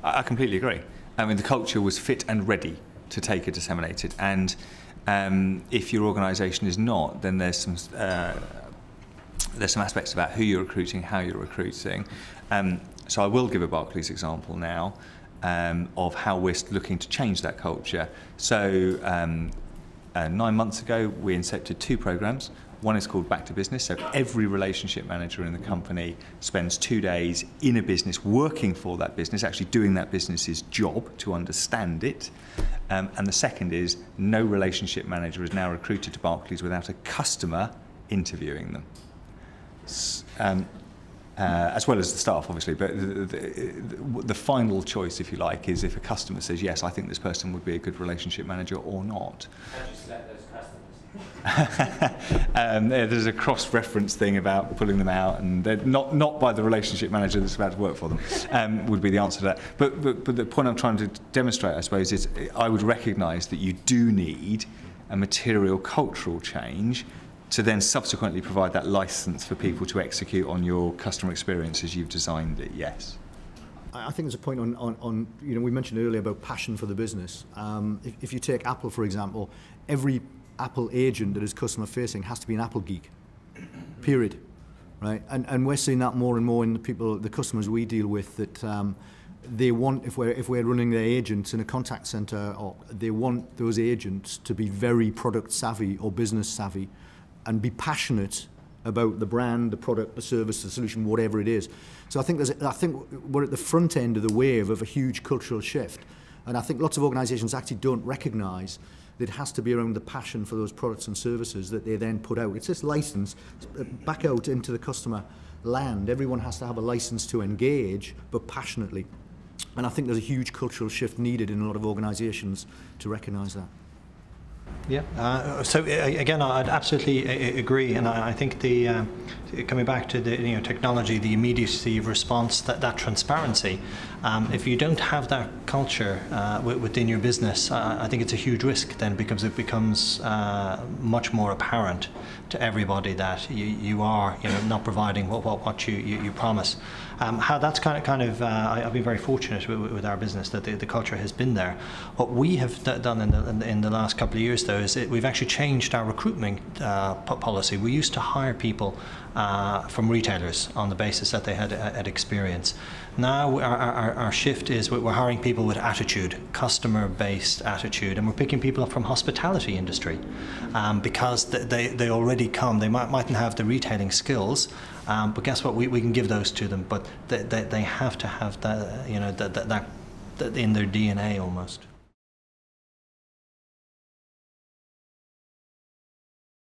I completely agree. I mean, the culture was fit and ready to take a disseminated, and if your organisation is not, then there's some aspects about who you're recruiting, how you're recruiting. So I will give a Barclays example now of how we're looking to change that culture. So 9 months ago, we incepted 2 programs. One is called Back to Business, so every relationship manager in the company spends 2 days in a business working for that business, actually doing that business's job to understand it. And the second is no relationship manager is now recruited to Barclays without a customer interviewing them. As well as the staff, obviously, but the final choice, if you like, is if a customer says, yes, I think this person would be a good relationship manager or not. How do you select those customers? There's a cross-reference thing about pulling them out, and they're not by the relationship manager that's about to work for them, would be the answer to that. But the point I'm trying to demonstrate, I suppose, is I would recognise that you do need a material cultural change to then subsequently provide that license for people to execute on your customer experience as you've designed it, yes. I think there's a point on we mentioned earlier about passion for the business. If you take Apple, for example, every Apple agent that is customer facing has to be an Apple geek, period, right? And we're seeing that more and more in the customers we deal with, that they want, if we're running their agents in a contact center, or they want those agents to be very product savvy or business savvy and be passionate about the brand, the product, the service, the solution, whatever it is. So I think we're at the front end of the wave of a huge cultural shift, and I think lots of organisations actually don't recognise that it has to be around the passion for those products and services that they then put out. It's this license back out into the customer land. Everyone has to have a license to engage, but passionately. And I think there's a huge cultural shift needed in a lot of organisations to recognise that. Yeah. So again, I'd absolutely agree, and I think coming back to the technology, the immediacy of response, that transparency. If you don't have that culture within your business, I think it's a huge risk then, because it becomes much more apparent to everybody that you are not providing what you promise. How that's kind of I've been very fortunate with our business that the culture has been there. What we have done in the last couple of years, though, is we've actually changed our recruitment policy. We used to hire people from retailers on the basis that they had experience. Now our shift is we're hiring people with attitude, customer-based attitude, and we're picking people up from hospitality industry because they already come. They mightn't have the retailing skills, but guess what? We can give those to them, but they have to have that that in their DNA almost.